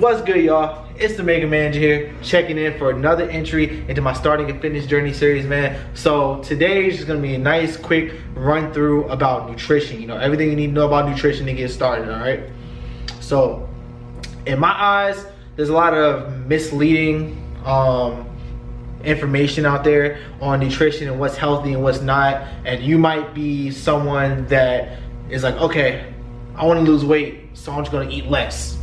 What's good, y'all? It's the Mega Manager here, checking in for another entry into my Starting a Fitness Journey series, man. So today is just gonna be a nice, quick run through about nutrition. You know, everything you need to know about nutrition to get started, all right? So, in my eyes, there's a lot of misleading information out there on nutrition and what's healthy and what's not. And you might be someone that is like, okay, I wanna lose weight, so I'm just gonna eat less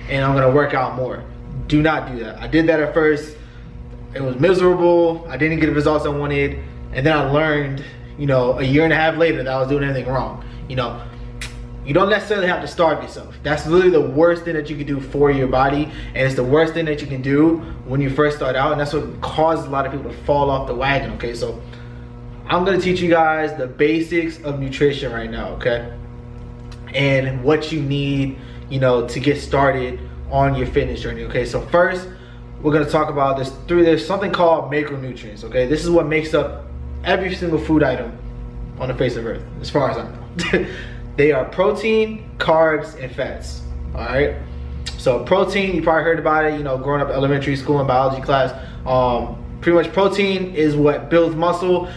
and I'm gonna work out more. Do not do that. I did that at first. It was miserable. I didn't get the results I wanted. And then I learned, you know, a year and a half later that I was doing everything wrong. You know, you don't necessarily have to starve yourself. That's literally the worst thing that you can do for your body. And it's the worst thing that you can do when you first start out. And that's what causes a lot of people to fall off the wagon, okay? So I'm gonna teach you guys the basics of nutrition right now, okay? And what you need, you know, to get started on your fitness journey, okay? So first, we're gonna talk about this. There's something called macronutrients, okay? This is what makes up every single food item on the face of Earth, as far as I know. They are protein, carbs, and fats, all right? So protein, you probably heard about it, you know, growing up elementary school in biology class. Pretty much protein is what builds muscle.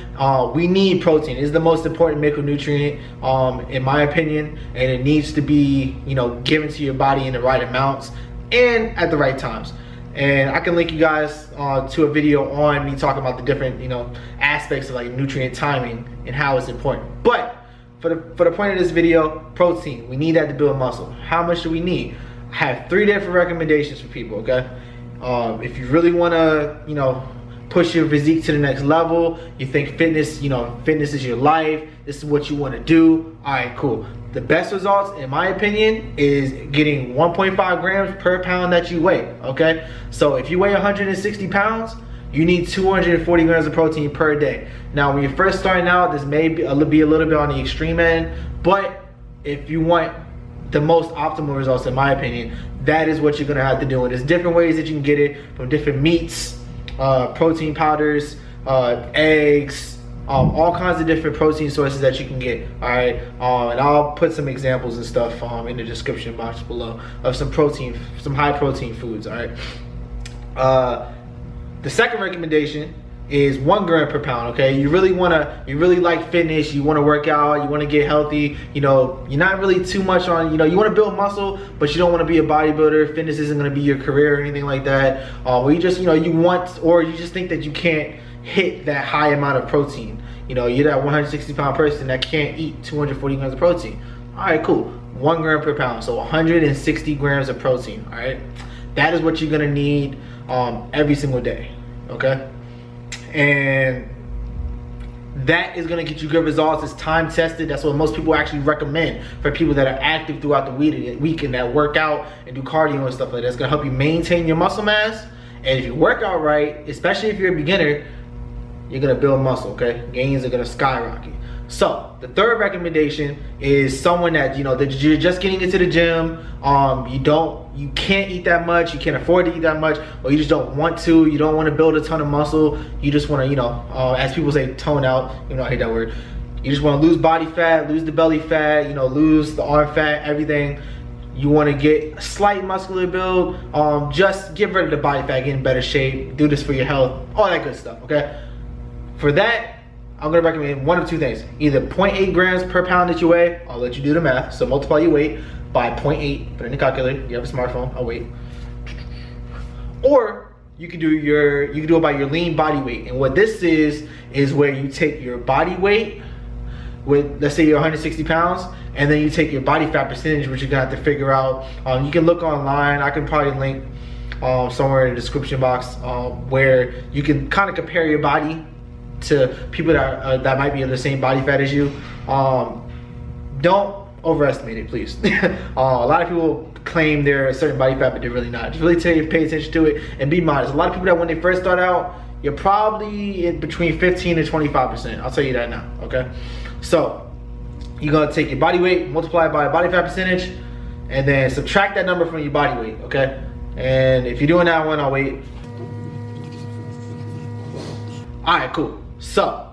We need protein. It's the most important macronutrient, in my opinion, and it needs to be, you know, given to your body in the right amounts and at the right times. And I can link you guys to a video on me talking about the different, you know, aspects of like nutrient timing and how it's important. But for the point of this video, protein, we need that to build muscle. How much do we need? I have 3 different recommendations for people, okay? If you really wanna, you know, push your physique to the next level, you think fitness, you know, fitness is your life, this is what you want to do, all right, cool. The best results, in my opinion, is getting 1.5 grams per pound that you weigh, okay? So if you weigh 160 pounds, you need 240 grams of protein per day. Now, when you're first starting out, this may be a little bit on the extreme end, but if you want the most optimal results, in my opinion, that is what you're gonna have to do. And there's different ways that you can get it from different meats, protein powders, eggs, all kinds of different protein sources that you can get, all right? And I'll put some examples and stuff in the description box below of some high protein foods, all right? The second recommendation is 1 gram per pound, okay? You really like fitness, you wanna work out, you wanna get healthy, you know, you're not really too much on, you know, you wanna build muscle, but you don't wanna be a bodybuilder, fitness isn't gonna be your career or anything like that, or you just, you know, or you just think that you can't hit that high amount of protein. You know, you're that 160 pound person that can't eat 240 grams of protein. All right, cool, 1 gram per pound, so 160 grams of protein, all right? That is what you're gonna need every single day, okay? And that is gonna get you good results. It's time tested. That's what most people actually recommend for people that are active throughout the week and that work out and do cardio and stuff like that. It's gonna help you maintain your muscle mass. And if you work out right, especially if you're a beginner, you're gonna build muscle, okay? Gains are gonna skyrocket. So the third recommendation is someone that, you know, that you're just getting into the gym, you can't eat that much, you can't afford to eat that much, or you just don't want to, you don't want to build a ton of muscle, you just want to, you know, as people say, tone out, you know, I hate that word. You just want to lose body fat, lose the belly fat, you know, lose the arm fat, everything. You want to get a slight muscular build, just get rid of the body fat, get in better shape, do this for your health, all that good stuff, okay? For that, I'm gonna recommend one of 2 things. Either 0.8 grams per pound that you weigh, I'll let you do the math, so multiply your weight by 0.8, put it in the calculator, you have a smartphone, I'll wait. Or you can do it by your lean body weight. And what this is where you take your body weight with, let's say you're 160 pounds, and then you take your body fat percentage, which you're gonna have to figure out. You can look online, I can probably link somewhere in the description box where you can kind of compare your body to people that might be of the same body fat as you. Don't overestimate it, please. A lot of people claim they're a certain body fat, but they're really not. Just really pay attention to it and be modest. A lot of people that when they first start out, you're probably in between 15 and 25%. I'll tell you that now, okay? So you're gonna take your body weight, multiply it by body fat percentage, and then subtract that number from your body weight, okay? And if you're doing that one, I'll wait. All right, cool. So,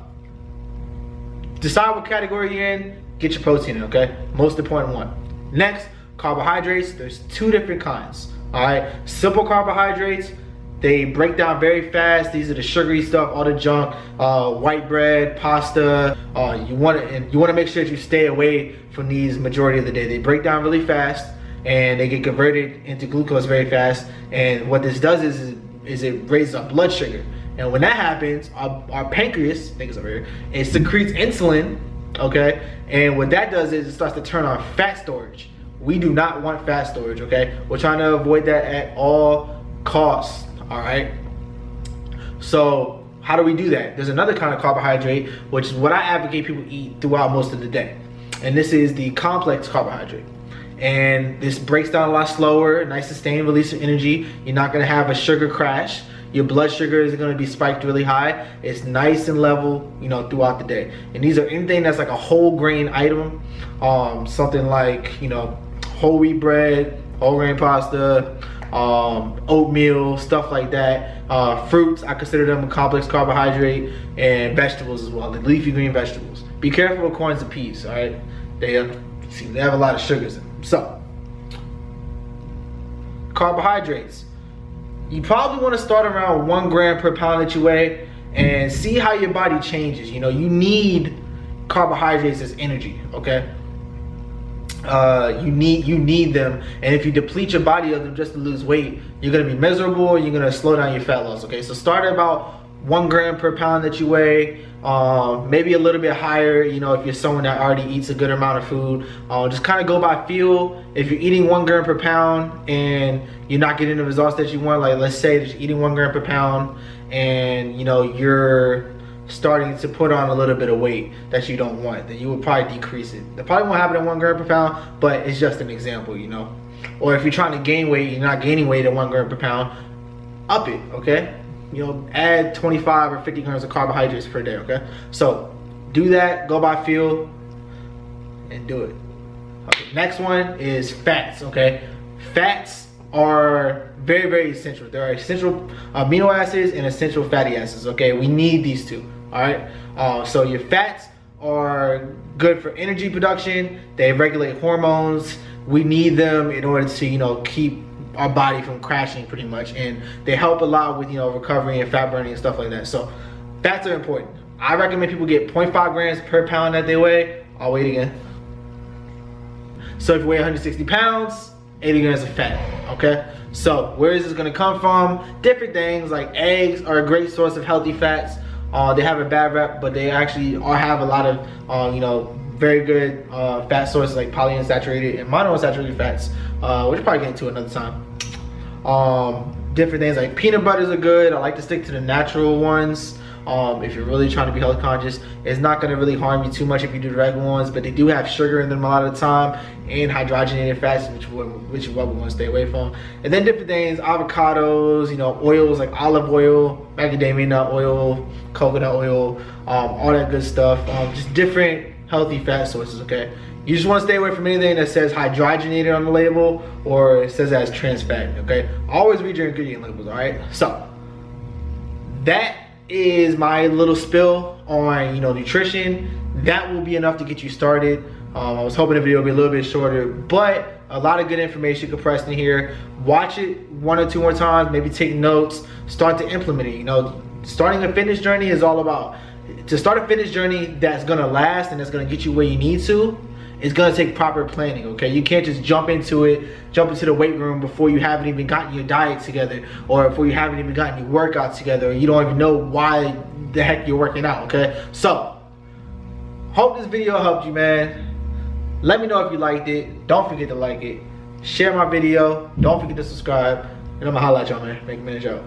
decide what category you're in, get your protein in, okay? Most important one. Next, carbohydrates. There's 2 different kinds, All right, simple carbohydrates, they break down very fast. These are the sugary stuff, all the junk, white bread, pasta. You want to make sure that you stay away from these majority of the day. They break down really fast and they get converted into glucose very fast. And what this does is it raises our blood sugar. And when that happens, our pancreas, I think it's over here, it secretes insulin, okay? And what that does is it starts to turn on fat storage. We do not want fat storage, okay? We're trying to avoid that at all costs, all right? So how do we do that? There's another kind of carbohydrate, which is what I advocate people eat throughout most of the day. And this is the complex carbohydrate. And this breaks down a lot slower, nice sustained release of energy. You're not gonna have a sugar crash. Your blood sugar is gonna be spiked really high. It's nice and level, you know, throughout the day. And these are anything that's like a whole grain item, something like, you know, whole wheat bread, whole grain pasta, oatmeal, stuff like that. Fruits, I consider them a complex carbohydrate, and vegetables as well, the leafy green vegetables. Be careful with corns and peas, all right? They have a lot of sugars in them. So, carbohydrates. You probably want to start around 1 gram per pound that you weigh and see how your body changes. You know, you need carbohydrates as energy, okay? You need them, and if you deplete your body of them just to lose weight, you're gonna be miserable. You're gonna slow down your fat loss. Okay, so start at about 1 gram per pound that you weigh, maybe a little bit higher. You know, if you're someone that already eats a good amount of food, just kind of go by feel. If you're eating 1 gram per pound and you're not getting the results that you want, like let's say that you're eating 1 gram per pound and you know you're starting to put on a little bit of weight that you don't want, then you would probably decrease it. That probably won't happen at 1 gram per pound, but it's just an example, you know. Or if you're trying to gain weight, you're not gaining weight at 1 gram per pound, up it, okay? You know, add 25 or 50 grams of carbohydrates per day, okay? So do that, go by feel, and do it. Okay, next one is fats, okay? Fats are very, very essential. There are essential amino acids and essential fatty acids, okay? We need these two, all right? So your fats are good for energy production. They regulate hormones. We need them in order to, you know, keep our body from crashing pretty much. And they help a lot with, you know, recovery and fat burning and stuff like that. So fats are important. I recommend people get 0.5 grams per pound that they weigh. I'll weigh it again. So if you weigh 160 pounds, 80 grams of fat, okay? So where is this gonna come from? Different things, like eggs are a great source of healthy fats. They have a bad rep, but they actually have a lot of, you know, very good fat sources like polyunsaturated and monounsaturated fats, which we'll probably get into another time. Different things like peanut butters are good. I like to stick to the natural ones. If you're really trying to be health conscious, it's not going to really harm you too much if you do the regular ones, but they do have sugar in them a lot of the time and hydrogenated fats, which is what we want to stay away from. And then different things, avocados, you know, oils like olive oil, macadamia nut oil, coconut oil, all that good stuff. Just different healthy fat sources, okay? You just want to stay away from anything that says hydrogenated on the label or it says it has trans fat, okay? Always read your ingredient labels, all right? So that is my little spill on, you know, nutrition. That will be enough to get you started. I was hoping the video would be a little bit shorter, but a lot of good information compressed in here. Watch it 1 or 2 more times, maybe take notes, start to implement it. You know, starting a fitness journey is all about, to start a fitness journey that's gonna last and that's gonna get you where you need to, it's gonna take proper planning, okay? You can't just jump into the weight room before you haven't even gotten your diet together, or before you haven't even gotten your workout together, or you don't even know why the heck you're working out, okay? So, hope this video helped you, man. Let me know if you liked it. Don't forget to like it. Share my video. Don't forget to subscribe. And I'm gonna holla at y'all, man. Make a minute, y'all.